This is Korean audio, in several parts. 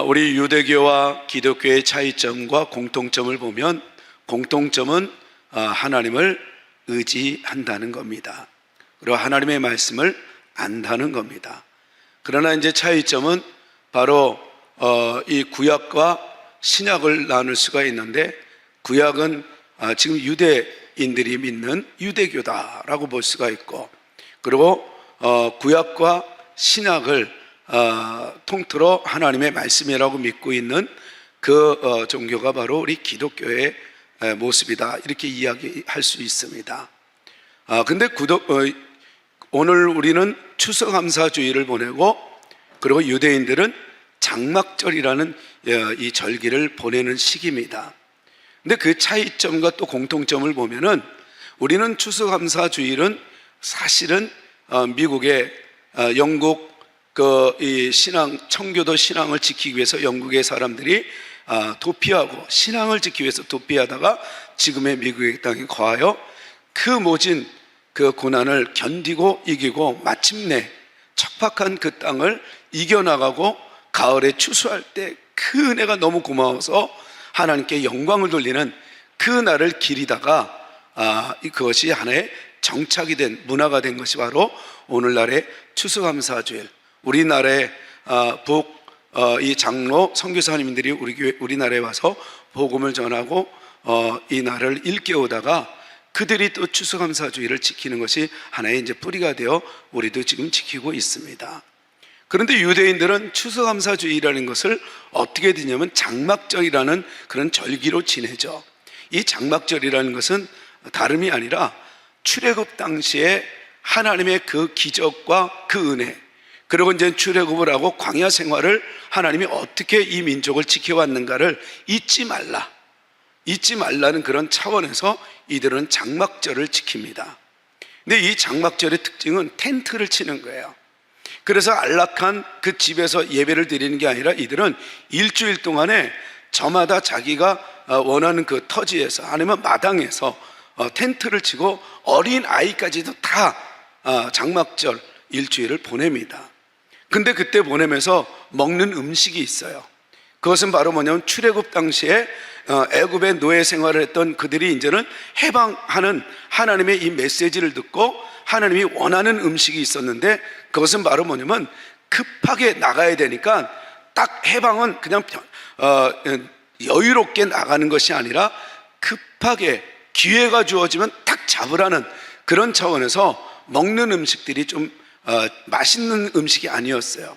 우리 유대교와 기독교의 차이점과 공통점을 보면 공통점은 하나님을 의지한다는 겁니다. 그리고 하나님의 말씀을 안다는 겁니다. 그러나 이제 차이점은 바로 이 구약과 신약을 나눌 수가 있는데, 구약은 지금 유대인들이 믿는 유대교다라고 볼 수가 있고, 그리고 구약과 신약을 통틀어 하나님의 말씀이라고 믿고 있는 그 종교가 바로 우리 기독교의 모습이다, 이렇게 이야기할 수 있습니다. 근데 오늘 우리는 추수감사주의를 보내고, 그리고 유대인들은 장막절이라는 이 절기를 보내는 시기입니다. 근데 그 차이점과 또 공통점을 보면은, 우리는 추수감사주의는 사실은 미국의 영국 이 신앙, 청교도 신앙을 지키기 위해서 영국의 사람들이 도피하고 신앙을 지키기 위해서 도피하다가 지금의 미국의 땅에 거하여 그 모진 그 고난을 견디고 이기고 마침내 척박한 그 땅을 이겨나가고 가을에 추수할 때 그 은혜가 너무 고마워서 하나님께 영광을 돌리는 그 날을 기리다가 그것이 하나의 정착이 된 문화가 된 것이 바로 오늘날의 추수감사주일. 우리나라의 이 장로 선교사님들이 우리나라에 와서 복음을 전하고 이 날을 일깨우다가 그들이 또 추수감사주의를 지키는 것이 하나의 이제 뿌리가 되어 우리도 지금 지키고 있습니다. 그런데 유대인들은 추수감사주의라는 것을 어떻게 되냐면 장막절이라는 그런 절기로 지내죠. 이 장막절이라는 것은 다름이 아니라 출애굽 당시에 하나님의 그 기적과 그 은혜, 그리고 이제 출애굽을 하고 광야 생활을 하나님이 어떻게 이 민족을 지켜왔는가를 잊지 말라는 그런 차원에서 이들은 장막절을 지킵니다. 근데 이 장막절의 특징은 텐트를 치는 거예요. 그래서 안락한 그 집에서 예배를 드리는 게 아니라 이들은 일주일 동안에 저마다 자기가 원하는 그 터지에서 아니면 마당에서 텐트를 치고 어린 아이까지도 다 장막절 일주일을 보냅니다. 근데 그때 보내면서 먹는 음식이 있어요. 그것은 바로 뭐냐면 출애굽 당시에 애굽의 노예 생활을 했던 그들이 이제는 해방하는 하나님의 이 메시지를 듣고 하나님이 원하는 음식이 있었는데, 그것은 바로 뭐냐면 급하게 나가야 되니까 딱 해방은 그냥 여유롭게 나가는 것이 아니라 급하게 기회가 주어지면 딱 잡으라는 그런 차원에서 먹는 음식들이 좀 맛있는 음식이 아니었어요.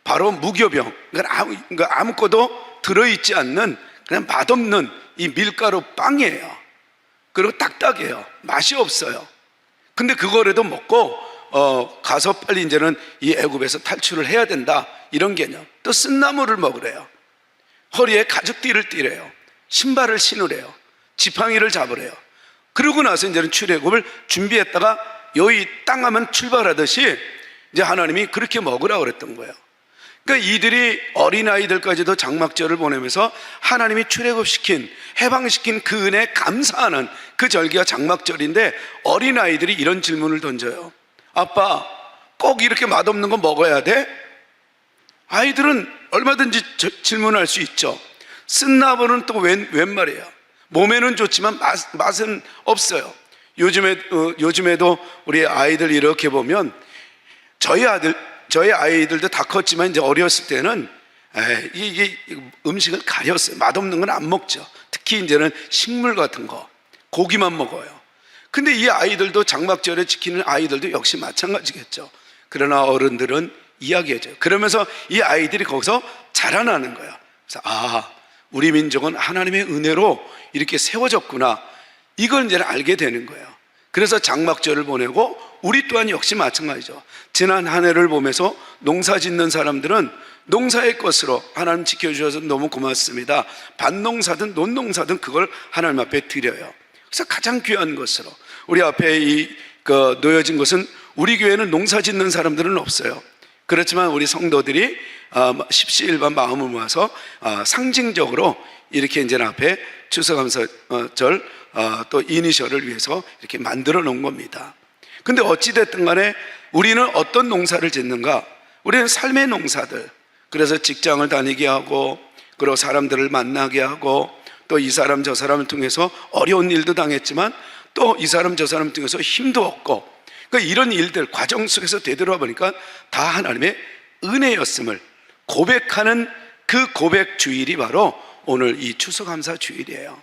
바로 무교병, 그러니까 아무것도 들어있지 않는 그냥 맛없는 이 밀가루 빵이에요. 그리고 딱딱해요. 맛이 없어요. 근데 그거라도 먹고 가서 빨리 이제는 이 애굽에서 탈출을 해야 된다, 이런 개념. 또 쓴나물을 먹으래요. 허리에 가죽띠를 띠래요. 신발을 신으래요. 지팡이를 잡으래요. 그러고 나서 이제는 출애굽을 준비했다가 여기 땅 하면 출발하듯이 이제 하나님이 그렇게 먹으라고 그랬던 거예요. 그러니까 이들이 어린아이들까지도 장막절을 보내면서 하나님이 출애굽시킨, 해방시킨 그 은혜에 감사하는 그 절기가 장막절인데, 어린아이들이 이런 질문을 던져요. 아빠, 꼭 이렇게 맛없는 거 먹어야 돼? 아이들은 얼마든지 질문할 수 있죠. 쓴나물은 또 웬 말이에요. 몸에는 좋지만 맛은 없어요. 요즘에도 우리 아이들 이렇게 보면, 저희 아이들도 다 컸지만 이제 어렸을 때는 이게 음식을 가렸어요. 맛없는 건 안 먹죠. 특히 이제는 식물 같은 거, 고기만 먹어요. 근데 이 아이들도 장막절에 지키는 아이들도 역시 마찬가지겠죠. 그러나 어른들은 이야기해줘요. 그러면서 이 아이들이 거기서 자라나는 거예요. 그래서 우리 민족은 하나님의 은혜로 이렇게 세워졌구나, 이걸 이제 알게 되는 거예요. 그래서 장막절을 보내고, 우리 또한 역시 마찬가지죠. 지난 한 해를 보면서 농사 짓는 사람들은 농사의 것으로 하나님 지켜주셔서 너무 고맙습니다. 밭농사든 논농사든 그걸 하나님 앞에 드려요. 그래서 가장 귀한 것으로 우리 앞에 놓여진 것은, 우리 교회는 농사 짓는 사람들은 없어요. 그렇지만 우리 성도들이 십시일반 마음을 모아서 상징적으로 이렇게 이제 앞에 추수감사절 또 이니셜을 위해서 이렇게 만들어 놓은 겁니다. 근데 어찌됐든 간에 우리는 어떤 농사를 짓는가? 우리는 삶의 농사들, 그래서 직장을 다니게 하고, 그리고 사람들을 만나게 하고, 또 이 사람 저 사람을 통해서 어려운 일도 당했지만 또 이 사람 저 사람을 통해서 힘도 얻고, 그러니까 이런 일들 과정 속에서 되돌아보니까 다 하나님의 은혜였음을 고백하는 그 고백 주일이 바로 오늘 이 추수감사 주일이에요.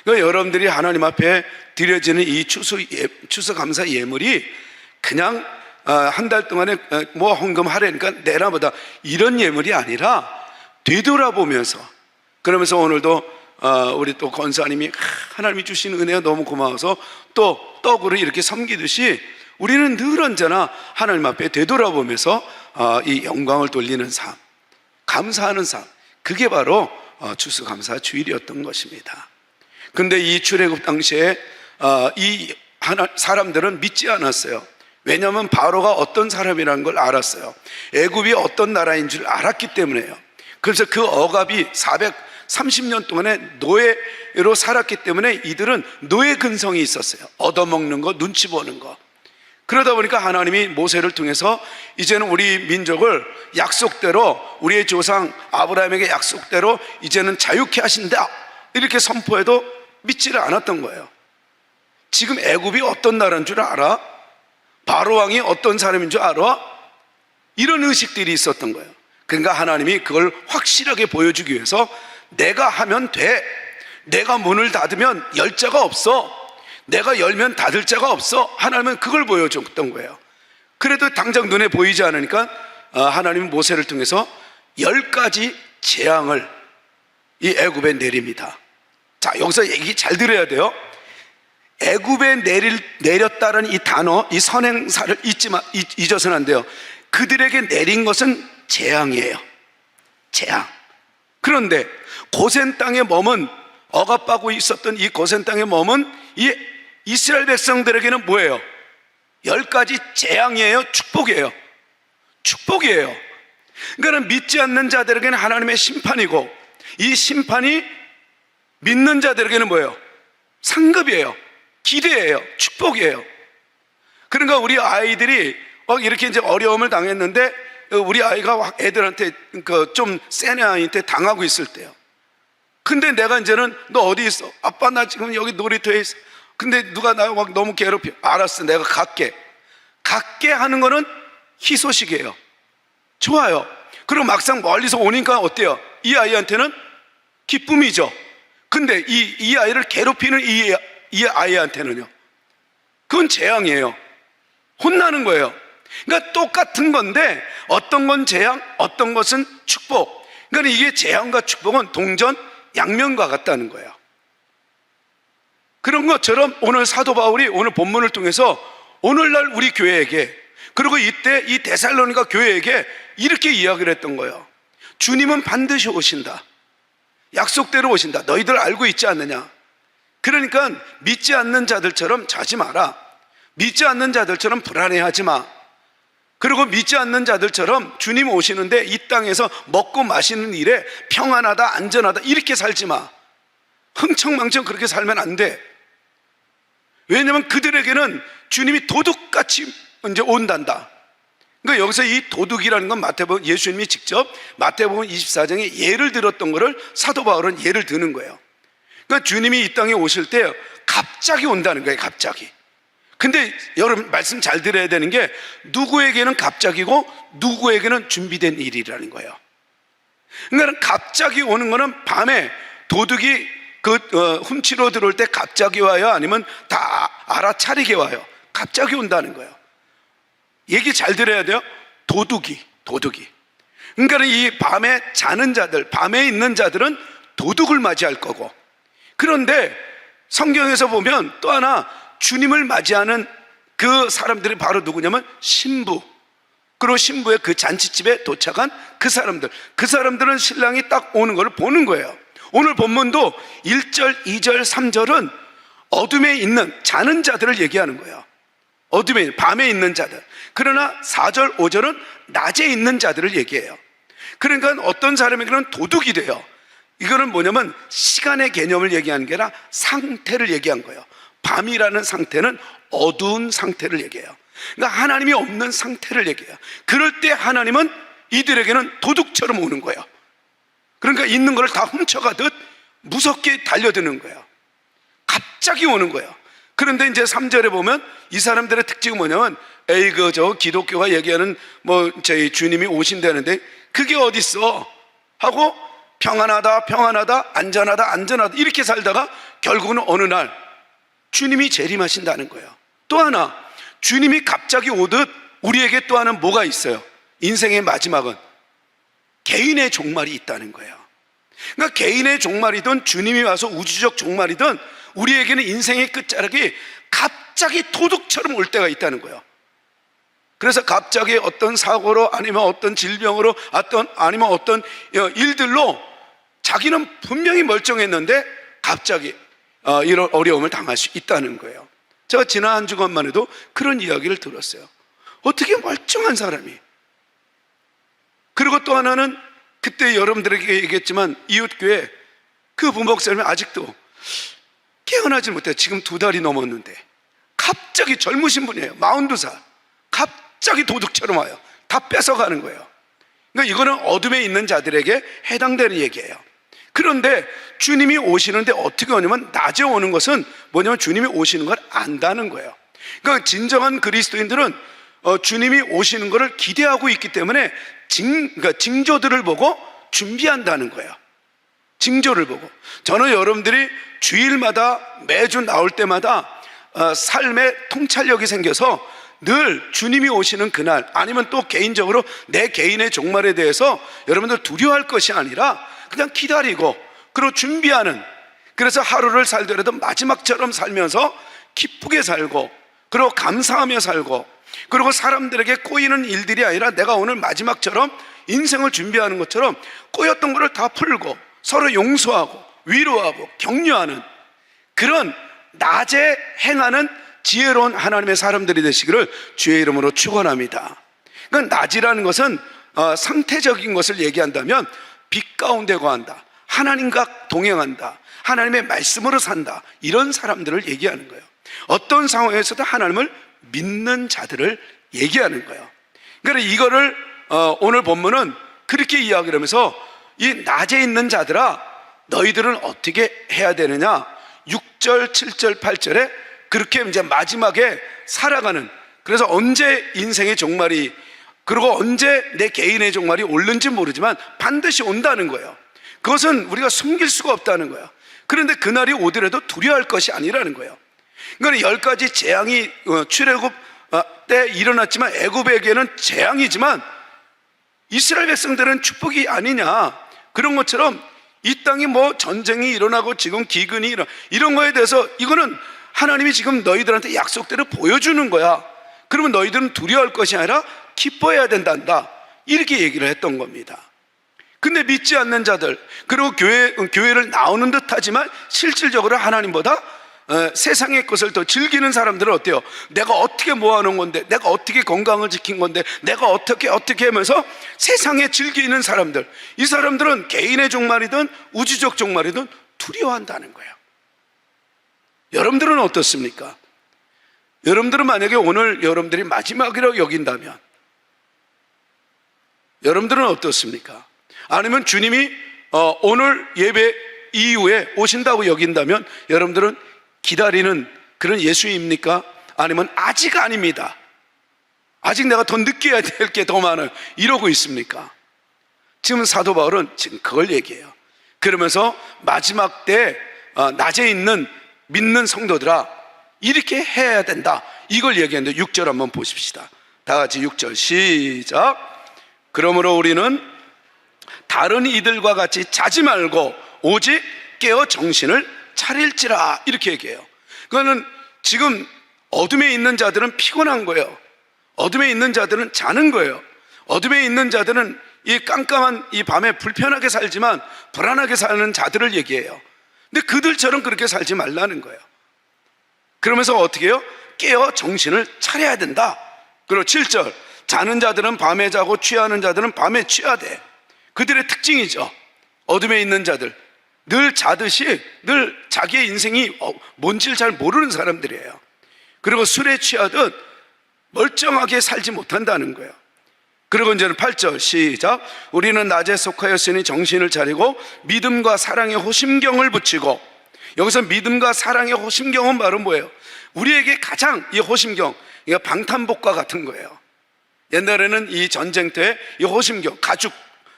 그러니까 여러분들이 하나님 앞에 드려지는 이 추수감사 예물이 그냥 한 달 동안에 뭐 헌금하려니까 내라보다 이런 예물이 아니라 되돌아보면서, 그러면서 오늘도 우리 또 권사님이 하나님이 주신 은혜가 너무 고마워서 또 떡으로 이렇게 섬기듯이 우리는 늘 언제나 하나님 앞에 되돌아보면서 이 영광을 돌리는 삶, 감사하는 삶, 그게 바로 추수감사 주일이었던 것입니다. 근데 이 출애굽 당시에 이 사람들은 믿지 않았어요. 왜냐하면 바로가 어떤 사람이라는 걸 알았어요. 애굽이 어떤 나라인 줄 알았기 때문에요. 그래서 그 억압이 430년 동안에 노예로 살았기 때문에 이들은 노예 근성이 있었어요. 얻어먹는 거, 눈치 보는 거. 그러다 보니까 하나님이 모세를 통해서 이제는 우리 민족을 약속대로, 우리의 조상 아브라함에게 약속대로 이제는 자유케 하신다, 이렇게 선포해도 믿지를 않았던 거예요. 지금 애굽이 어떤 나라인 줄 알아? 바로 왕이 어떤 사람인 줄 알아? 이런 의식들이 있었던 거예요. 그러니까 하나님이 그걸 확실하게 보여주기 위해서 내가 하면 돼, 내가 문을 닫으면 열 자가 없어, 내가 열면 닫을 자가 없어, 하나님은 그걸 보여줬던 거예요. 그래도 당장 눈에 보이지 않으니까 하나님은 모세를 통해서 10가지 재앙을 이 애굽에 내립니다. 자, 여기서 얘기 잘 들어야 돼요. 애굽에 내렸다는 이 단어, 이 선행사를 잊어서는 안 돼요. 그들에게 내린 것은 재앙이에요. 재앙. 그런데 고센 땅에 머문, 억압하고 있었던 이 고센 땅에 머문 이 이스라엘 백성들에게는 뭐예요? 10가지 재앙이에요? 축복이에요? 축복이에요. 그러니까 믿지 않는 자들에게는 하나님의 심판이고, 이 심판이 믿는 자들에게는 뭐예요? 상급이에요. 기대예요. 축복이에요. 그러니까 우리 아이들이 이렇게 이제 어려움을 당했는데, 우리 아이가 애들한테 좀 센 아이한테 당하고 있을 때요. 근데 내가 이제는 너 어디 있어? 아빠 나 지금 여기 놀이터에 있어. 근데 누가 나 막 너무 괴롭혀. 알았어, 내가 갈게. 갈게 하는 거는 희소식이에요. 좋아요. 그리고 막상 멀리서 오니까 어때요? 이 아이한테는 기쁨이죠. 근데 이 아이를 괴롭히는 이 아이한테는요, 그건 재앙이에요. 혼나는 거예요. 그러니까 똑같은 건데 어떤 건 재앙, 어떤 것은 축복. 그러니까 이게 재앙과 축복은 동전 양면과 같다는 거예요. 그런 것처럼 오늘 사도 바울이 오늘 본문을 통해서 오늘날 우리 교회에게, 그리고 이때 이 데살로니가 교회에게 이렇게 이야기를 했던 거예요. 주님은 반드시 오신다. 약속대로 오신다. 너희들 알고 있지 않느냐? 그러니까 믿지 않는 자들처럼 자지 마라. 믿지 않는 자들처럼 불안해하지 마. 그리고 믿지 않는 자들처럼 주님 오시는데 이 땅에서 먹고 마시는 일에 평안하다, 안전하다 이렇게 살지 마. 흥청망청 그렇게 살면 안 돼. 왜냐하면 그들에게는 주님이 도둑같이 이제 온단다. 그러니까 여기서 이 도둑이라는 건 마태복음, 예수님이 직접 마태복음 24장에 예를 들었던 거를 사도 바울은 예를 드는 거예요. 그러니까 주님이 이 땅에 오실 때 갑자기 온다는 거예요. 갑자기. 근데 여러분 말씀 잘 들어야 되는 게, 누구에게는 갑자기고 누구에게는 준비된 일이라는 거예요. 그러니까 갑자기 오는 거는 밤에 도둑이 훔치러 들어올 때 갑자기 와요? 아니면 다 알아차리게 와요? 갑자기 온다는 거예요. 얘기 잘 들어야 돼요. 도둑이. 그러니까 이 밤에 자는 자들, 밤에 있는 자들은 도둑을 맞이할 거고, 그런데 성경에서 보면 또 하나 주님을 맞이하는 그 사람들이 바로 누구냐면 신부, 그리고 신부의 그 잔치집에 도착한 그 사람들은 신랑이 딱 오는 걸 보는 거예요. 오늘 본문도 1절, 2절, 3절은 어둠에 있는 자는 자들을 얘기하는 거예요. 어둠에, 밤에 있는 자들. 그러나 4절, 5절은 낮에 있는 자들을 얘기해요. 그러니까 어떤 사람에게는 도둑이 돼요. 이거는 뭐냐면 시간의 개념을 얘기하는 게 아니라 상태를 얘기한 거예요. 밤이라는 상태는 어두운 상태를 얘기해요. 그러니까 하나님이 없는 상태를 얘기해요. 그럴 때 하나님은 이들에게는 도둑처럼 오는 거예요. 그러니까 있는 걸 다 훔쳐가듯 무섭게 달려드는 거예요. 갑자기 오는 거예요. 그런데 이제 3절에 보면 이 사람들의 특징은 뭐냐면, 에이 저 기독교가 얘기하는 저희 주님이 오신다는데 그게 어딨어 하고 평안하다 안전하다 이렇게 살다가 결국은 어느 날 주님이 재림하신다는 거예요. 또 하나, 주님이 갑자기 오듯 우리에게 또 하나 뭐가 있어요? 인생의 마지막은 개인의 종말이 있다는 거예요. 그러니까 개인의 종말이든 주님이 와서 우주적 종말이든 우리에게는 인생의 끝자락이 갑자기 도둑처럼 올 때가 있다는 거예요. 그래서 갑자기 어떤 사고로, 아니면 어떤 질병으로, 아니면 어떤 일들로 자기는 분명히 멀쩡했는데 갑자기 이런 어려움을 당할 수 있다는 거예요. 제가 지난 한 주간만 해도 그런 이야기를 들었어요. 어떻게 멀쩡한 사람이. 그리고 또 하나는 그때 여러분들에게 얘기했지만 이웃교회 그 부목사님이 아직도 깨어나지 못해요. 지금 2달이 넘었는데 갑자기 젊으신 분이에요. 42살. 갑자기 도둑처럼 와요. 다 뺏어가는 거예요. 그러니까 이거는 어둠에 있는 자들에게 해당되는 얘기예요. 그런데 주님이 오시는데 어떻게 오냐면, 낮에 오는 것은 뭐냐면 주님이 오시는 걸 안다는 거예요. 그러니까 진정한 그리스도인들은 주님이 오시는 것을 기대하고 있기 때문에 그러니까 징조들을 보고 준비한다는 거예요. 징조를 보고. 저는 여러분들이 주일마다 매주 나올 때마다 삶의 통찰력이 생겨서 늘 주님이 오시는 그날, 아니면 또 개인적으로 내 개인의 종말에 대해서 여러분들 두려워할 것이 아니라 그냥 기다리고, 그리고 준비하는, 그래서 하루를 살더라도 마지막처럼 살면서 기쁘게 살고, 그리고 감사하며 살고, 그리고 사람들에게 꼬이는 일들이 아니라 내가 오늘 마지막처럼 인생을 준비하는 것처럼 꼬였던 것을 다 풀고 서로 용서하고 위로하고 격려하는 그런 낮에 행하는 지혜로운 하나님의 사람들이 되시기를 주의 이름으로 축원합니다. 그러니까 낮이라는 것은 상태적인 것을 얘기한다면 빛 가운데 거한다, 하나님과 동행한다, 하나님의 말씀으로 산다, 이런 사람들을 얘기하는 거예요. 어떤 상황에서도 하나님을 믿는 자들을 얘기하는 거예요. 그러니까 이거를 오늘 본문은 그렇게 이야기를 하면서, 이 낮에 있는 자들아 너희들은 어떻게 해야 되느냐, 6절 7절 8절에 그렇게 이제 마지막에 살아가는, 그래서 언제 인생의 종말이, 그리고 언제 내 개인의 종말이 오는지 모르지만 반드시 온다는 거예요. 그것은 우리가 숨길 수가 없다는 거예요. 그런데 그날이 오더라도 두려워할 것이 아니라는 거예요. 그러니까 10가지 재앙이 출애굽 때 일어났지만 애굽에게는 재앙이지만 이스라엘 백성들은 축복이 아니냐, 그런 것처럼 이 땅에 전쟁이 일어나고 지금 기근이 이런 거에 대해서 이거는 하나님이 지금 너희들한테 약속대로 보여주는 거야. 그러면 너희들은 두려워할 것이 아니라 기뻐해야 된단다, 이렇게 얘기를 했던 겁니다. 근데 믿지 않는 자들, 그리고 교회를 나오는 듯 하지만 실질적으로 하나님보다 세상의 것을 더 즐기는 사람들은 어때요? 내가 어떻게 모아놓은 건데, 내가 어떻게 건강을 지킨 건데, 내가 어떻게 하면서 세상에 즐기는 사람들, 이 사람들은 개인의 종말이든 우주적 종말이든 두려워한다는 거예요. 여러분들은 어떻습니까? 여러분들은 만약에 오늘 여러분들이 마지막이라고 여긴다면 여러분들은 어떻습니까? 아니면 주님이 오늘 예배 이후에 오신다고 여긴다면 여러분들은 기다리는 그런 예수입니까? 아니면 아직 아닙니다, 아직 내가 더 느껴야 될 게 더 많아요, 이러고 있습니까? 지금 사도 바울은 지금 그걸 얘기해요. 그러면서 마지막 때 낮에 있는 믿는 성도들아 이렇게 해야 된다, 이걸 얘기했는데 6절 한번 보십시다. 다 같이 6절 시작. 그러므로 우리는 다른 이들과 같이 자지 말고 오직 깨어 정신을 차릴지라, 이렇게 얘기해요. 그거는 지금 어둠에 있는 자들은 피곤한 거예요. 어둠에 있는 자들은 자는 거예요. 어둠에 있는 자들은 이 깜깜한 이 밤에 불편하게 살지만 불안하게 사는 자들을 얘기해요. 근데 그들처럼 그렇게 살지 말라는 거예요. 그러면서 어떻게 해요? 깨어 정신을 차려야 된다. 그리고 7절, 자는 자들은 밤에 자고 취하는 자들은 밤에 취하되. 그들의 특징이죠. 어둠에 있는 자들, 늘 자듯이 늘 자기의 인생이 뭔지를 잘 모르는 사람들이에요. 그리고 술에 취하듯 멀쩡하게 살지 못한다는 거예요. 그리고 이제는 8절 시작. 우리는 낮에 속하였으니 정신을 차리고 믿음과 사랑의 호심경을 붙이고. 여기서 믿음과 사랑의 호심경은 바로 뭐예요? 우리에게 가장 이 호심경, 이거 방탄복과 같은 거예요. 옛날에는 이 전쟁터에 이 호심경, 가죽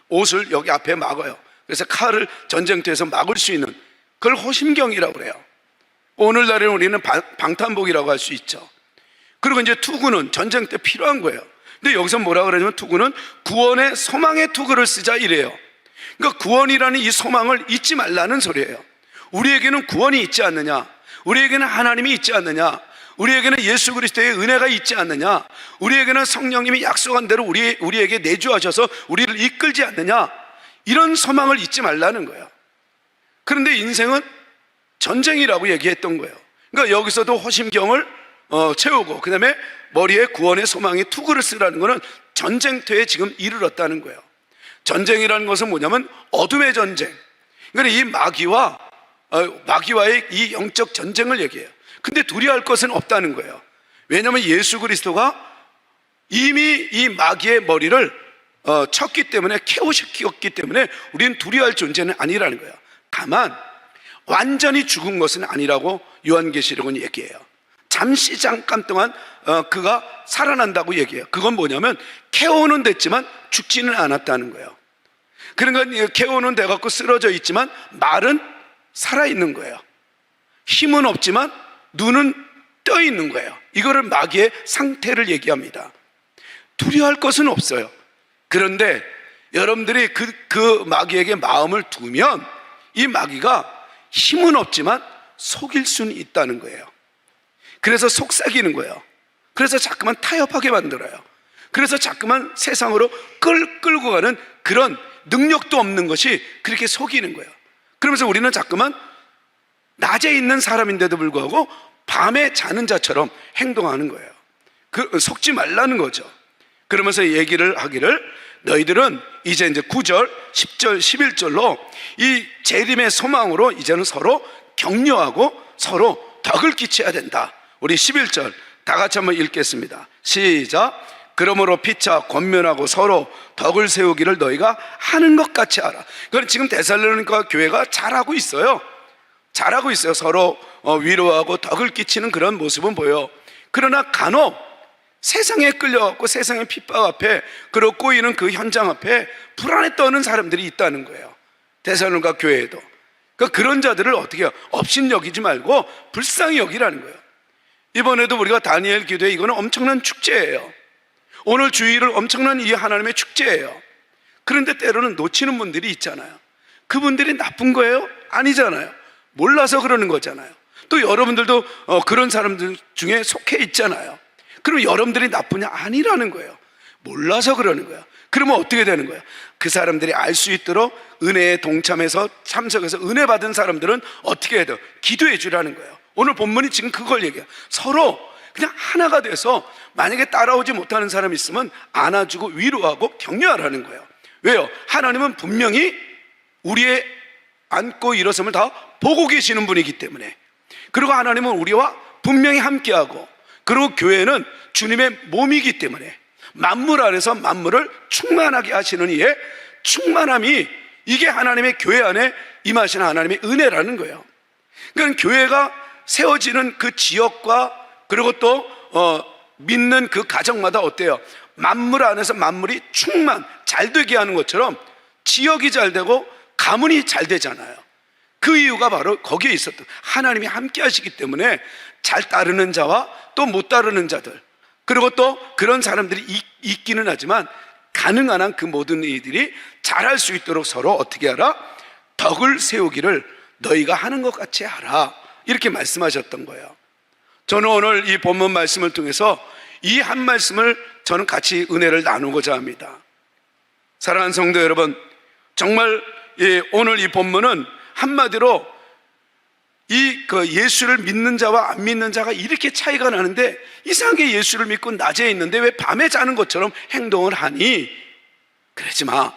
옷을 여기 앞에 막아요. 그래서 칼을 전쟁터에서 막을 수 있는 그걸 호심경이라고 그래요. 오늘날에는 우리는 방탄복이라고 할 수 있죠. 그리고 이제 투구는 전쟁 때 필요한 거예요. 근데 여기서 뭐라 그러냐면 투구는 구원의 소망의 투구를 쓰자 이래요. 그러니까 구원이라는 이 소망을 잊지 말라는 소리예요. 우리에게는 구원이 있지 않느냐? 우리에게는 하나님이 있지 않느냐? 우리에게는 예수 그리스도의 은혜가 있지 않느냐? 우리에게는 성령님이 약속한 대로 우리에게 내주하셔서 우리를 이끌지 않느냐? 이런 소망을 잊지 말라는 거예요. 그런데 인생은 전쟁이라고 얘기했던 거예요. 그러니까 여기서도 호심경을 채우고 그 다음에 머리에 구원의 소망의 투구를 쓰라는 것은 전쟁터에 지금 이르렀다는 거예요. 전쟁이라는 것은 뭐냐면 어둠의 전쟁. 그러니까 이 마귀와의 이 영적 전쟁을 얘기해요. 근데 두려워할 것은 없다는 거예요. 왜냐하면 예수 그리스도가 이미 이 마귀의 머리를 쳤기 때문에, KO시켰기 때문에 우리는 두려워할 존재는 아니라는 거예요. 다만 완전히 죽은 것은 아니라고 요한계시록은 얘기해요. 잠시 잠깐 동안 그가 살아난다고 얘기해요. 그건 뭐냐면 KO는 됐지만 죽지는 않았다는 거예요. 그러니까 KO는 돼갖고 쓰러져 있지만 말은 살아있는 거예요. 힘은 없지만 눈은 떠 있는 거예요. 이거를 마귀의 상태를 얘기합니다. 두려워할 것은 없어요. 그런데 여러분들이 그 마귀에게 마음을 두면 이 마귀가 힘은 없지만 속일 수는 있다는 거예요. 그래서 속삭이는 거예요. 그래서 자꾸만 타협하게 만들어요. 그래서 자꾸만 세상으로 끌고 가는 그런 능력도 없는 것이 그렇게 속이는 거예요. 그러면서 우리는 자꾸만 낮에 있는 사람인데도 불구하고 밤에 자는 자처럼 행동하는 거예요. 속지 말라는 거죠. 그러면서 얘기를 하기를 너희들은 이제 9절, 10절, 11절로 이 재림의 소망으로 이제는 서로 격려하고 서로 덕을 끼쳐야 된다. 우리 11절 다 같이 한번 읽겠습니다. 시작. 그러므로 피차 권면하고 서로 덕을 세우기를 너희가 하는 것 같이 하라. 그건 지금 데살로니가 교회가 잘하고 있어요. 잘하고 있어요. 서로 위로하고 덕을 끼치는 그런 모습은 보여. 그러나 간혹 세상에 끌려갖고 세상의 핍박 앞에 그리고 꼬이는 그 현장 앞에 불안에 떠는 사람들이 있다는 거예요. 데살로니가 교회에도. 그러니까 그런 자들을 어떻게 해요? 업신여기지 말고 불쌍히 여기라는 거예요. 이번에도 우리가 다니엘 기도회, 이거는 엄청난 축제예요. 오늘 주일은 엄청난 이 하나님의 축제예요. 그런데 때로는 놓치는 분들이 있잖아요. 그분들이 나쁜 거예요? 아니잖아요. 몰라서 그러는 거잖아요. 또 여러분들도 그런 사람들 중에 속해 있잖아요. 그럼 여러분들이 나쁘냐? 아니라는 거예요. 몰라서 그러는 거예요. 그러면 어떻게 되는 거예요? 그 사람들이 알 수 있도록 은혜에 동참해서 참석해서 은혜 받은 사람들은 어떻게 해야 돼요? 기도해 주라는 거예요. 오늘 본문이 지금 그걸 얘기해요. 서로 그냥 하나가 돼서 만약에 따라오지 못하는 사람이 있으면 안아주고 위로하고 격려하라는 거예요. 왜요? 하나님은 분명히 우리의 앉고 일어섬을 다 보고 계시는 분이기 때문에. 그리고 하나님은 우리와 분명히 함께하고, 그리고 교회는 주님의 몸이기 때문에 만물 안에서 만물을 충만하게 하시는 이의 충만함이, 이게 하나님의 교회 안에 임하시는 하나님의 은혜라는 거예요. 그러니까 교회가 세워지는 그 지역과 그리고 또 믿는 그 가정마다 어때요? 만물 안에서 만물이 잘 되게 하는 것처럼 지역이 잘 되고 가문이 잘 되잖아요. 그 이유가 바로 거기에 있었던, 하나님이 함께 하시기 때문에 잘 따르는 자와 또 못 따르는 자들, 그리고 또 그런 사람들이 있기는 하지만 가능한 한 그 모든 이들이 잘할 수 있도록 서로 어떻게 하라? 덕을 세우기를 너희가 하는 것 같이 하라. 이렇게 말씀하셨던 거예요. 저는 오늘 이 본문 말씀을 통해서 이 한 말씀을 저는 같이 은혜를 나누고자 합니다. 사랑하는 성도 여러분, 정말 오늘 이 본문은 한마디로 예수를 믿는 자와 안 믿는 자가 이렇게 차이가 나는데, 이상하게 예수를 믿고 낮에 있는데 왜 밤에 자는 것처럼 행동을 하니? 그러지 마.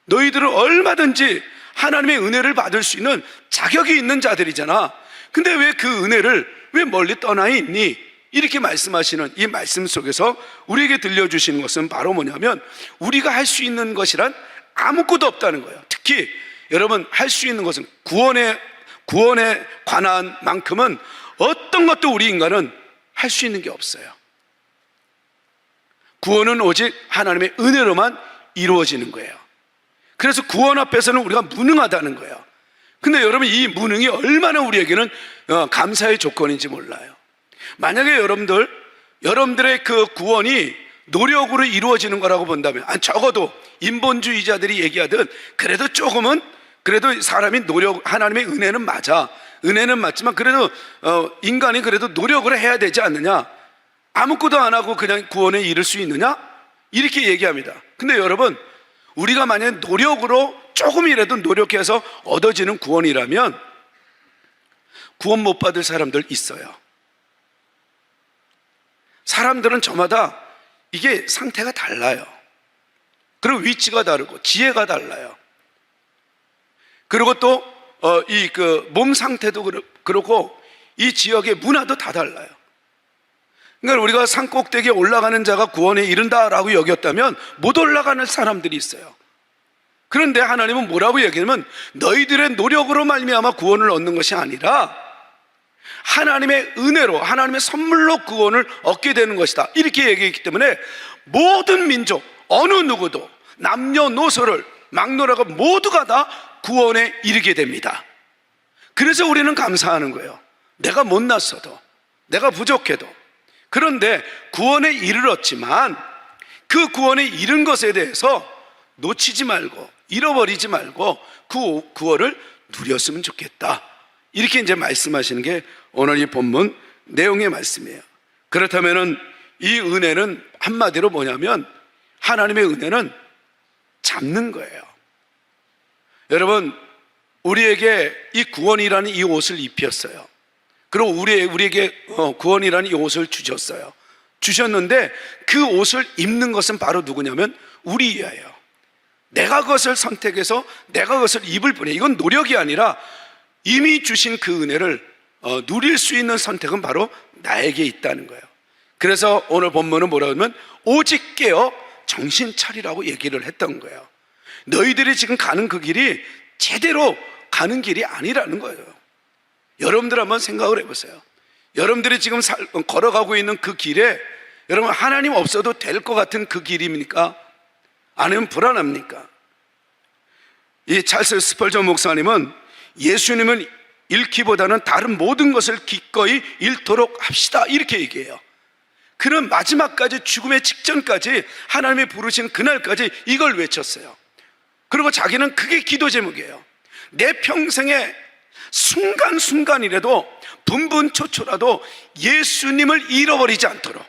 너희들은 얼마든지 하나님의 은혜를 받을 수 있는 자격이 있는 자들이잖아. 근데 왜 그 은혜를 왜 멀리 떠나 있니? 이렇게 말씀하시는 이 말씀 속에서 우리에게 들려주시는 것은 바로 뭐냐면, 우리가 할 수 있는 것이란 아무것도 없다는 거예요. 특히 여러분, 할 수 있는 것은 구원에 관한 만큼은 어떤 것도 우리 인간은 할 수 있는 게 없어요. 구원은 오직 하나님의 은혜로만 이루어지는 거예요. 그래서 구원 앞에서는 우리가 무능하다는 거예요. 근데 여러분, 이 무능이 얼마나 우리에게는 감사의 조건인지 몰라요. 만약에 여러분들의 그 구원이 노력으로 이루어지는 거라고 본다면, 적어도 인본주의자들이 얘기하듯 그래도 조금은, 그래도 사람이 하나님의 은혜는 맞아, 은혜는 맞지만 그래도 인간이 그래도 노력을 해야 되지 않느냐, 아무것도 안 하고 그냥 구원에 이를 수 있느냐, 이렇게 얘기합니다. 근데 여러분, 우리가 만약에 노력으로 조금이라도 노력해서 얻어지는 구원이라면 구원 못 받을 사람들 있어요. 사람들은 저마다 이게 상태가 달라요. 그리고 위치가 다르고 지혜가 달라요. 그리고 또 몸 상태도 그렇고 이 지역의 문화도 다 달라요. 그러니까 우리가 산 꼭대기에 올라가는 자가 구원에 이른다라고 여겼다면 못 올라가는 사람들이 있어요. 그런데 하나님은 뭐라고 얘기하냐면, 너희들의 노력으로 말미암아 구원을 얻는 것이 아니라 하나님의 은혜로, 하나님의 선물로 구원을 얻게 되는 것이다, 이렇게 얘기했기 때문에 모든 민족, 어느 누구도 남녀노소를 막론하고 모두가 다 구원에 이르게 됩니다. 그래서 우리는 감사하는 거예요. 내가 못났어도, 내가 부족해도. 그런데 구원에 이르렀지만 그 구원에 이른 것에 대해서 놓치지 말고, 잃어버리지 말고 그 구원을 누렸으면 좋겠다, 이렇게 이제 말씀하시는 게 오늘 이 본문 내용의 말씀이에요. 그렇다면은 이 은혜는 한마디로 뭐냐면, 하나님의 은혜는 잡는 거예요. 여러분, 우리에게 이 구원이라는 이 옷을 입혔어요. 그리고 우리에게 구원이라는 이 옷을 주셨는데 그 옷을 입는 것은 바로 누구냐면 우리예요. 내가 그것을 선택해서 내가 그것을 입을 뿐이에요. 이건 노력이 아니라 이미 주신 그 은혜를 누릴 수 있는 선택은 바로 나에게 있다는 거예요. 그래서 오늘 본문은 뭐라고 하면, 오직 깨어 정신 차리라고 얘기를 했던 거예요. 너희들이 지금 가는 그 길이 제대로 가는 길이 아니라는 거예요. 여러분들 한번 생각을 해보세요. 여러분들이 지금 걸어가고 있는 그 길에 여러분, 하나님 없어도 될 것 같은 그 길입니까? 아니면 불안합니까? 이 찰스 스펄전 목사님은 예수님을 잃기보다는 다른 모든 것을 기꺼이 잃도록 합시다, 이렇게 얘기해요. 그는 마지막까지, 죽음의 직전까지, 하나님이 부르신 그날까지 이걸 외쳤어요. 그리고 자기는 그게 기도 제목이에요. 내 평생에 순간순간이라도, 분분초초라도 예수님을 잃어버리지 않도록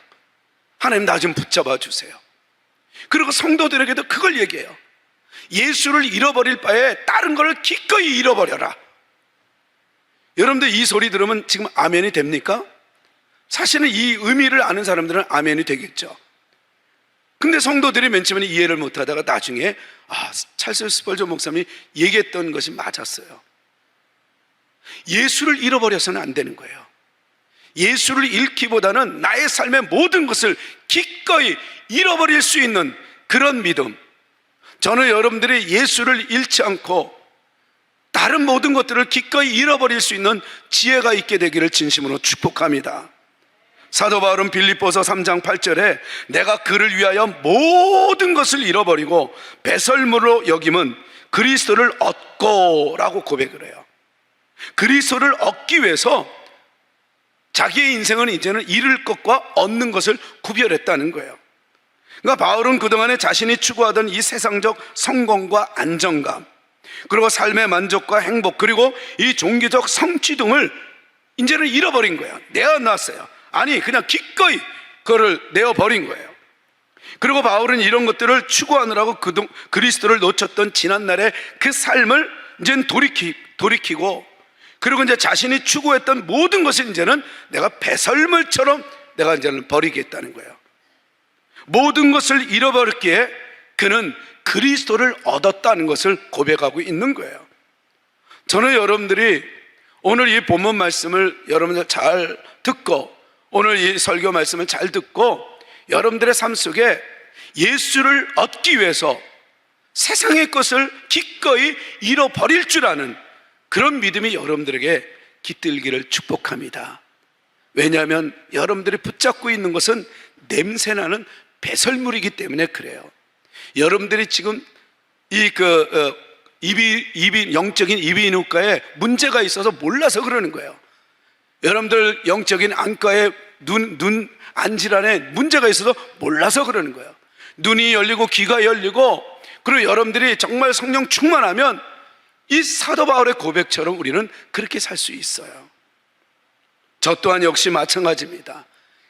하나님 나 좀 붙잡아 주세요. 그리고 성도들에게도 그걸 얘기해요. 예수를 잃어버릴 바에 다른 걸 기꺼이 잃어버려라. 여러분들 이 소리 들으면 지금 아멘이 됩니까? 사실은 이 의미를 아는 사람들은 아멘이 되겠죠. 근데 성도들이 맨 처음에 이해를 못하다가 나중에 찰스 스펄전 목사님이 얘기했던 것이 맞았어요. 예수를 잃어버려서는 안 되는 거예요. 예수를 잃기보다는 나의 삶의 모든 것을 기꺼이 잃어버릴 수 있는 그런 믿음, 저는 여러분들이 예수를 잃지 않고 다른 모든 것들을 기꺼이 잃어버릴 수 있는 지혜가 있게 되기를 진심으로 축복합니다. 사도 바울은 빌립보서 3장 8절에 내가 그를 위하여 모든 것을 잃어버리고 배설물로 여김은 그리스도를 얻고 라고 고백을 해요. 그리스도를 얻기 위해서 자기의 인생은 이제는 잃을 것과 얻는 것을 구별했다는 거예요. 그러니까 바울은 그동안에 자신이 추구하던 이 세상적 성공과 안정감, 그리고 삶의 만족과 행복, 그리고 이 종교적 성취 등을 이제는 잃어버린 거예요. 내어놨어요. 아니, 그냥 기꺼이 그거를 내어버린 거예요. 그리고 바울은 이런 것들을 추구하느라고 그리스도를 놓쳤던 지난날의 그 삶을 이제는 돌이키고, 그리고 이제 자신이 추구했던 모든 것을 이제는 내가 배설물처럼 내가 이제는 버리겠다는 거예요. 모든 것을 잃어버렸기에 그는 그리스도를 얻었다는 것을 고백하고 있는 거예요. 저는 여러분들이 오늘 이 본문 말씀을 여러분들 잘 듣고 오늘 이 설교 말씀을 잘 듣고 여러분들의 삶 속에 예수를 얻기 위해서 세상의 것을 기꺼이 잃어버릴 줄 아는 그런 믿음이 여러분들에게 깃들기를 축복합니다. 왜냐하면 여러분들이 붙잡고 있는 것은 냄새나는 배설물이기 때문에 그래요. 여러분들이 지금 영적인 이비인후과에 문제가 있어서 몰라서 그러는 거예요. 여러분들 영적인 안과에 눈 안질환에 문제가 있어서 몰라서 그러는 거예요. 눈이 열리고 귀가 열리고, 그리고 여러분들이 정말 성령 충만하면 이 사도 바울의 고백처럼 우리는 그렇게 살 수 있어요. 저 또한 역시 마찬가지입니다.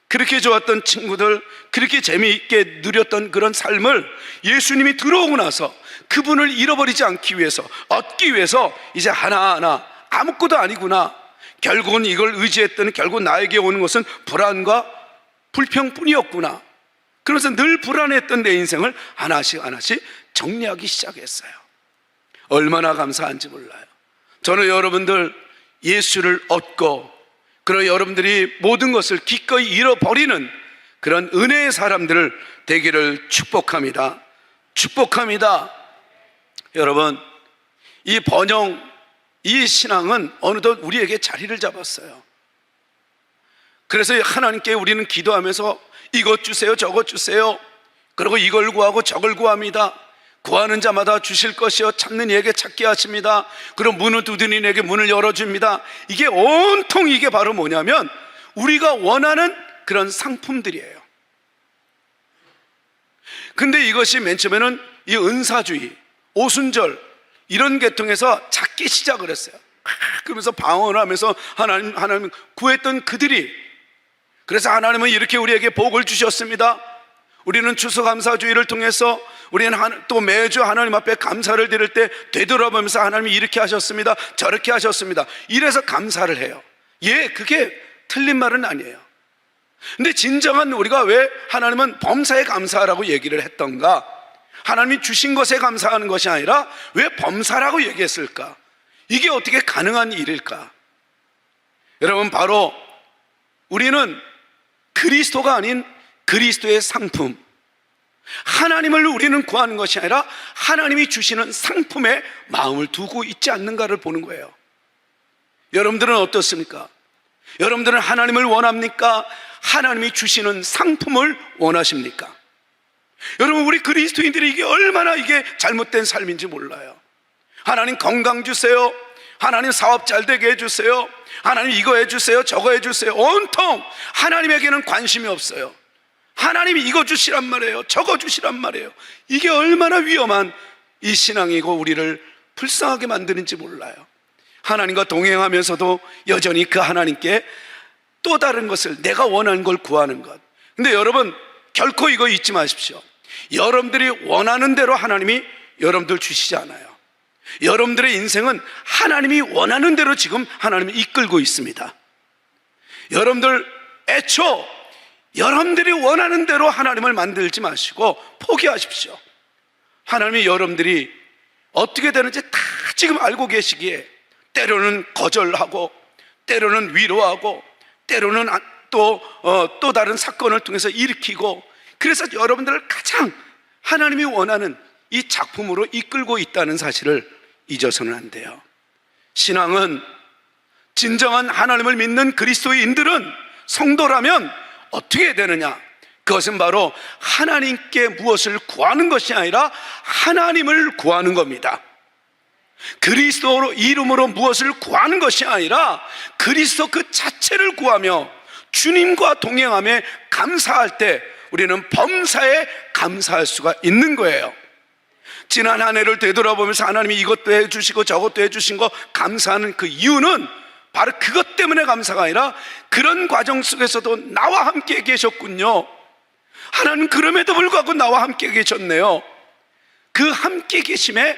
그렇게 좋았던 친구들, 그렇게 재미있게 누렸던 그런 삶을 예수님이 들어오고 나서 그분을 잃어버리지 않기 위해서, 얻기 위해서 이제 하나하나 아무것도 아니구나, 결국은 이걸 의지했더니 결국 나에게 오는 것은 불안과 불평뿐이었구나, 그러면서 늘 불안했던 내 인생을 하나씩 하나씩 정리하기 시작했어요. 얼마나 감사한지 몰라요. 저는 여러분들 예수를 얻고, 그리고 여러분들이 모든 것을 기꺼이 잃어버리는 그런 은혜의 사람들을 되기를 축복합니다. 축복합니다. 여러분, 이 번영, 이 신앙은 어느덧 우리에게 자리를 잡았어요. 그래서 하나님께 우리는 기도하면서 이것 주세요, 저것 주세요, 그리고 이걸 구하고 저걸 구합니다. 구하는 자마다 주실 것이요 찾는 이에게 찾게 하십니다. 그리고 문을 두드리는 이에게 문을 열어줍니다. 이게 온통 이게 바로 뭐냐면 우리가 원하는 그런 상품들이에요. 근데 이것이 맨 처음에는 이 은사주의, 오순절 이런 계통에서 작게 시작을 했어요. 그러면서 방언하면서 하나님 구했던 그들이, 그래서 하나님은 이렇게 우리에게 복을 주셨습니다. 우리는 추수감사주의를 통해서 우리는 또 매주 하나님 앞에 감사를 드릴 때 되돌아보면서 하나님이 이렇게 하셨습니다, 저렇게 하셨습니다, 이래서 감사를 해요. 그게 틀린 말은 아니에요. 근데 진정한 우리가 왜 하나님은 범사에 감사하라고 얘기를 했던가, 하나님이 주신 것에 감사하는 것이 아니라 왜 범사라고 얘기했을까? 이게 어떻게 가능한 일일까? 여러분, 바로 우리는 그리스도가 아닌 그리스도의 상품, 하나님을 우리는 구하는 것이 아니라 하나님이 주시는 상품에 마음을 두고 있지 않는가를 보는 거예요. 여러분들은 어떻습니까? 여러분들은 하나님을 원합니까? 하나님이 주시는 상품을 원하십니까? 여러분, 우리 그리스도인들이 이게 얼마나 이게 잘못된 삶인지 몰라요. 하나님 건강 주세요, 하나님 사업 잘 되게 해주세요, 하나님 이거 해주세요, 저거 해주세요, 온통 하나님에게는 관심이 없어요. 하나님이 이거 주시란 말이에요, 저거 주시란 말이에요. 이게 얼마나 위험한 이 신앙이고 우리를 불쌍하게 만드는지 몰라요. 하나님과 동행하면서도 여전히 그 하나님께 또 다른 것을, 내가 원하는 걸 구하는 것. 근데 여러분, 결코 이거 잊지 마십시오. 여러분들이 원하는 대로 하나님이 여러분들 주시지 않아요. 여러분들의 인생은 하나님이 원하는 대로 지금 하나님이 이끌고 있습니다. 여러분들 애초 여러분들이 원하는 대로 하나님을 만들지 마시고 포기하십시오. 하나님이 여러분들이 어떻게 되는지 다 지금 알고 계시기에 때로는 거절하고, 때로는 위로하고, 때로는 또 다른 사건을 통해서 일으키고, 그래서 여러분들을 가장 하나님이 원하는 이 작품으로 이끌고 있다는 사실을 잊어서는 안 돼요. 신앙은, 진정한 하나님을 믿는 그리스도인들은, 성도라면 어떻게 해야 되느냐? 그것은 바로 하나님께 무엇을 구하는 것이 아니라 하나님을 구하는 겁니다. 그리스도 이름으로 무엇을 구하는 것이 아니라 그리스도 그 자체를 구하며 주님과 동행하며 감사할 때 우리는 범사에 감사할 수가 있는 거예요. 지난 한 해를 되돌아보면서 하나님이 이것도 해주시고 저것도 해주신 거 감사하는 그 이유는 바로 그것 때문에 감사가 아니라 그런 과정 속에서도 나와 함께 계셨군요. 하나님 그럼에도 불구하고 나와 함께 계셨네요. 그 함께 계심에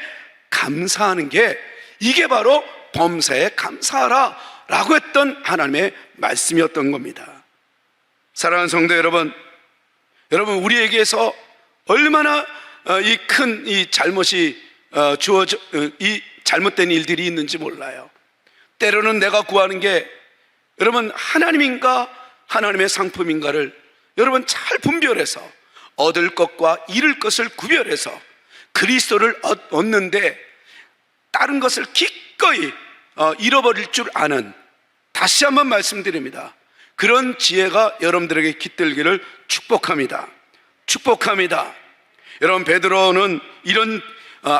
감사하는 게, 이게 바로 범사에 감사하라 라고 했던 하나님의 말씀이었던 겁니다. 사랑하는 성도 여러분, 우리에게서 얼마나 이 큰 이 잘못이 주어져, 이 잘못된 일들이 있는지 몰라요. 때로는 내가 구하는 게, 여러분, 하나님인가 하나님의 상품인가를 여러분 잘 분별해서 얻을 것과 잃을 것을 구별해서 그리스도를 얻는데 다른 것을 기꺼이 잃어버릴 줄 아는, 다시 한번 말씀드립니다, 그런 지혜가 여러분들에게 깃들기를 축복합니다. 축복합니다. 여러분, 베드로는 이런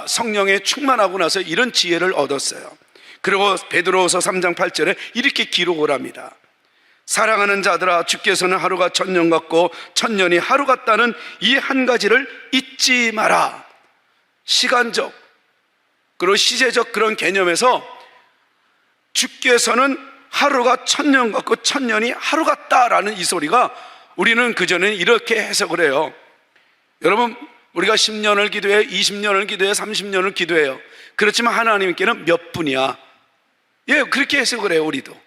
성령에 충만하고 나서 이런 지혜를 얻었어요. 그리고 베드로후서 3장 8절에 이렇게 기록을 합니다. 사랑하는 자들아, 주께서는 하루가 천년 같고 천년이 하루 같다는 이 한 가지를 잊지 마라. 시간적 그리고 시제적 그런 개념에서 주께서는 하루가 천년 같고 천년이 하루 같다라는 이 소리가, 우리는 그전에는 이렇게 해석을 해요. 여러분, 우리가 10년을 기도해, 20년을 기도해, 30년을 기도해요. 그렇지만 하나님께는 몇 분이야? 예, 그렇게 해석을 해요, 우리도.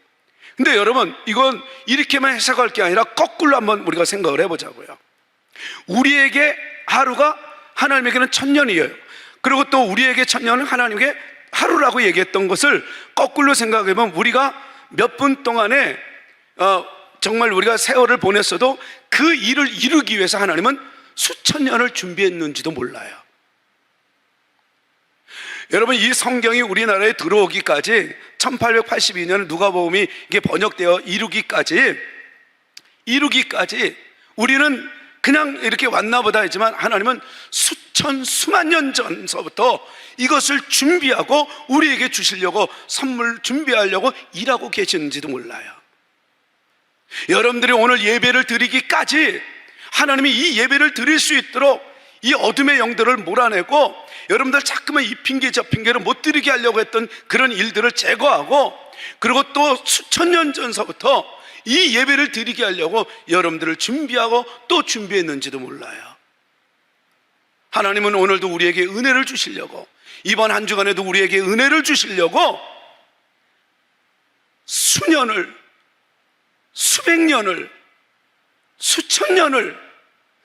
근데 여러분, 이건 이렇게만 해석할 게 아니라 거꾸로 한번 우리가 생각을 해보자고요. 우리에게 하루가 하나님에게는 천년이에요. 그리고 또 우리에게 천년은 하나님에게 하루라고 얘기했던 것을 거꾸로 생각해보면, 우리가 몇 분 동안에 정말 우리가 세월을 보냈어도 그 일을 이루기 위해서 하나님은 수천 년을 준비했는지도 몰라요. 여러분, 이 성경이 우리나라에 들어오기까지 1882년 누가복음이 이게 번역되어 이루기까지 우리는 그냥 이렇게 왔나 보다 했지만, 하나님은 수만 년 전서부터 이것을 준비하고 우리에게 주시려고, 선물 준비하려고 일하고 계시는지도 몰라요. 여러분들이 오늘 예배를 드리기까지 하나님이 이 예배를 드릴 수 있도록 이 어둠의 영들을 몰아내고, 여러분들 자꾸만 이 핑계 저 핑계를 못 드리게 하려고 했던 그런 일들을 제거하고, 그리고 또 수천 년 전서부터 이 예배를 드리게 하려고 여러분들을 준비하고 또 준비했는지도 몰라요. 하나님은 오늘도 우리에게 은혜를 주시려고, 이번 한 주간에도 우리에게 은혜를 주시려고 수년을, 수백 년을, 수천 년을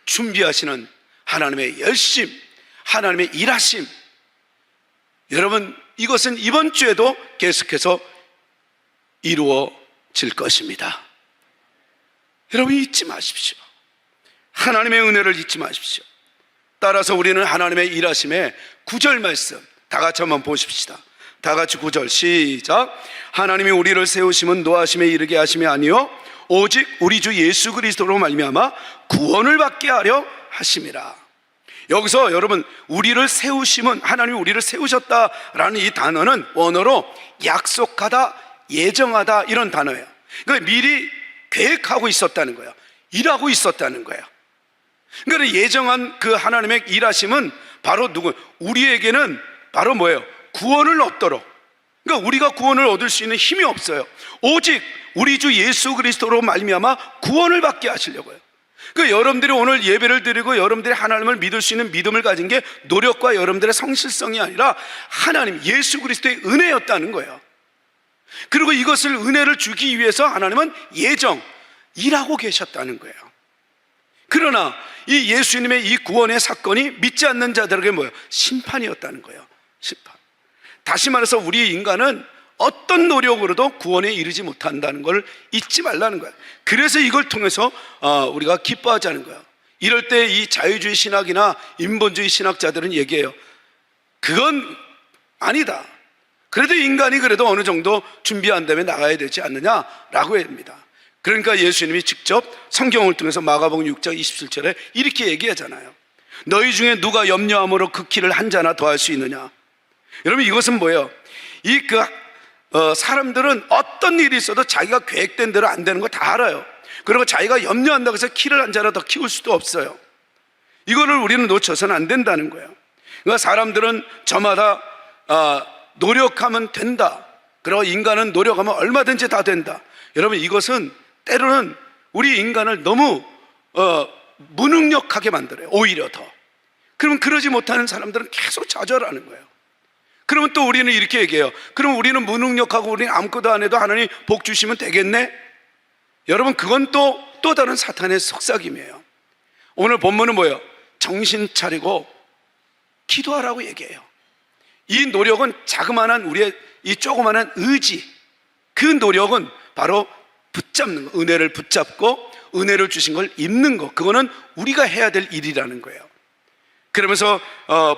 준비하시는 하나님의 열심, 하나님의 일하심, 여러분, 이것은 이번 주에도 계속해서 이루어질 것입니다. 여러분, 잊지 마십시오. 하나님의 은혜를 잊지 마십시오. 따라서 우리는 하나님의 일하심의 9절 말씀 다 같이 한번 보십시다. 다 같이 9절 시작. 하나님이 우리를 세우심은 노하심에 이르게 하심이 아니요 오직 우리 주 예수 그리스도로 말미암아 구원을 받게 하려 하심이라. 여기서 여러분, 우리를 세우심은, 하나님이 우리를 세우셨다라는 이 단어는 원어로 약속하다, 예정하다, 이런 단어예요. 그러니까 미리 계획하고 있었다는 거예요. 일하고 있었다는 거예요. 그러니까 예정한 그 하나님의 일하심은 바로 우리에게는 바로 뭐예요? 구원을 얻도록. 그러니까 우리가 구원을 얻을 수 있는 힘이 없어요. 오직 우리 주 예수 그리스도로 말미암아 구원을 받게 하시려고요. 그러니까 여러분들이 오늘 예배를 드리고 여러분들이 하나님을 믿을 수 있는 믿음을 가진 게 노력과 여러분들의 성실성이 아니라 하나님 예수 그리스도의 은혜였다는 거예요. 그리고 이것을, 은혜를 주기 위해서 하나님은 일하고 계셨다는 거예요. 그러나 이 예수님의 이 구원의 사건이 믿지 않는 자들에게 뭐예요? 심판이었다는 거예요. 심판. 다시 말해서 우리 인간은 어떤 노력으로도 구원에 이르지 못한다는 걸 잊지 말라는 거예요. 그래서 이걸 통해서 우리가 기뻐하자는 거예요. 이럴 때 이 자유주의 신학이나 인본주의 신학자들은 얘기해요. 그건 아니다. 그래도 인간이 그래도 어느 정도 준비한 다음에 나가야 되지 않느냐라고 합니다. 그러니까 예수님이 직접 성경을 통해서 마가복음 6장 27절에 이렇게 얘기하잖아요. 너희 중에 누가 염려함으로 그 키를 한 자나 더할 수 있느냐. 여러분, 이것은 뭐예요? 사람들은 어떤 일이 있어도 자기가 계획된 대로 안 되는 거 다 알아요. 그리고 자기가 염려한다고 해서 키를 한 자나 더 키울 수도 없어요. 이거를 우리는 놓쳐서는 안 된다는 거예요. 그러니까 사람들은 저마다 노력하면 된다. 그리고 인간은 노력하면 얼마든지 다 된다. 여러분, 이것은 때로는 우리 인간을 너무 무능력하게 만들어요. 오히려 더. 그러면 그러지 못하는 사람들은 계속 좌절하는 거예요. 그러면 또 우리는 이렇게 얘기해요. 그럼 우리는 무능력하고 우리는 아무것도 안 해도 하나님 복 주시면 되겠네? 여러분, 그건 또 다른 사탄의 속삭임이에요. 오늘 본문은 뭐예요? 정신 차리고 기도하라고 얘기해요. 이 노력은 자그마한 우리의 이 조그마한 의지, 그 노력은 바로 붙잡는 거, 은혜를 붙잡고 은혜를 주신 걸 입는 거, 그거는 우리가 해야 될 일이라는 거예요. 그러면서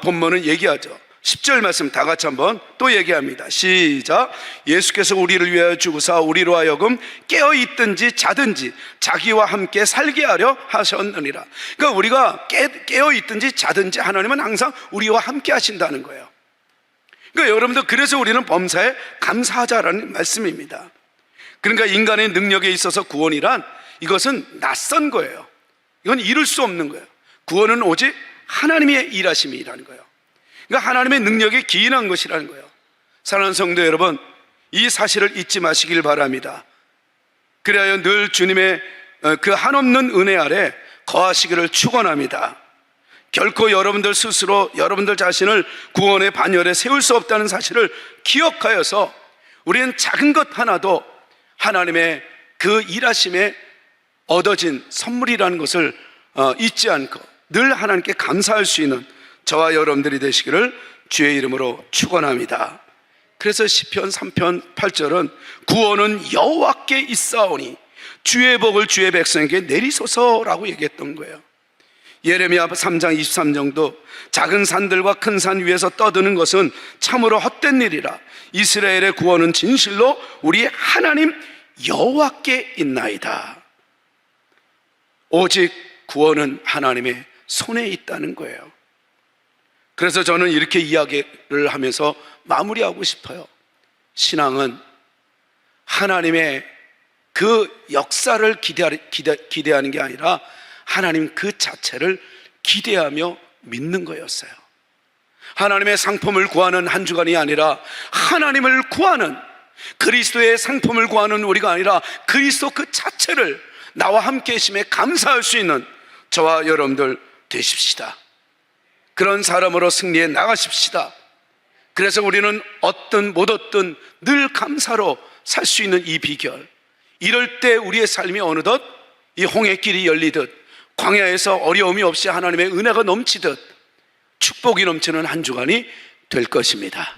본문은 얘기하죠. 10절 말씀 다 같이 한번 또 얘기합니다. 시작. 예수께서 우리를 위하여 죽으사 우리로 하여금 깨어있든지 자든지 자기와 함께 살게 하려 하셨느니라. 그러니까 우리가 깨어있든지 자든지 하나님은 항상 우리와 함께 하신다는 거예요. 그러니까 여러분들, 그래서 우리는 범사에 감사하자라는 말씀입니다. 그러니까 인간의 능력에 있어서 구원이란, 이것은 낯선 거예요. 이건 이룰 수 없는 거예요. 구원은 오직 하나님의 일하심이라는 거예요. 그러니까 하나님의 능력에 기인한 것이라는 거예요. 사랑하는 성도 여러분, 이 사실을 잊지 마시길 바랍니다. 그래야 늘 주님의 그 한없는 은혜 아래 거하시기를 축원합니다. 결코 여러분들 스스로 여러분들 자신을 구원의 반열에 세울 수 없다는 사실을 기억하여서 우리는 작은 것 하나도 하나님의 그 일하심에 얻어진 선물이라는 것을 잊지 않고 늘 하나님께 감사할 수 있는 저와 여러분들이 되시기를 주의 이름으로 축원합니다. 그래서 시편 3편 8절은 구원은 여호와께 있사오니 주의 복을 주의 백성에게 내리소서라고 얘기했던 거예요. 예레미야 3장 23절도 작은 산들과 큰 산 위에서 떠드는 것은 참으로 헛된 일이라 이스라엘의 구원은 진실로 우리 하나님 여호와께 있나이다. 오직 구원은 하나님의 손에 있다는 거예요. 그래서 저는 이렇게 이야기를 하면서 마무리하고 싶어요. 신앙은 하나님의 그 역사를 기대하는 게 아니라 하나님 그 자체를 기대하며 믿는 거였어요. 하나님의 상품을 구하는 한 주간이 아니라 하나님을 구하는, 그리스도의 상품을 구하는 우리가 아니라 그리스도 그 자체를 나와 함께 계심에 감사할 수 있는 저와 여러분들 되십시다. 그런 사람으로 승리해 나가십시다. 그래서 우리는 얻든 못 얻든 늘 감사로 살 수 있는 이 비결, 이럴 때 우리의 삶이 어느덧 이 홍해길이 열리듯 광야에서 어려움이 없이 하나님의 은혜가 넘치듯 축복이 넘치는 한 주간이 될 것입니다.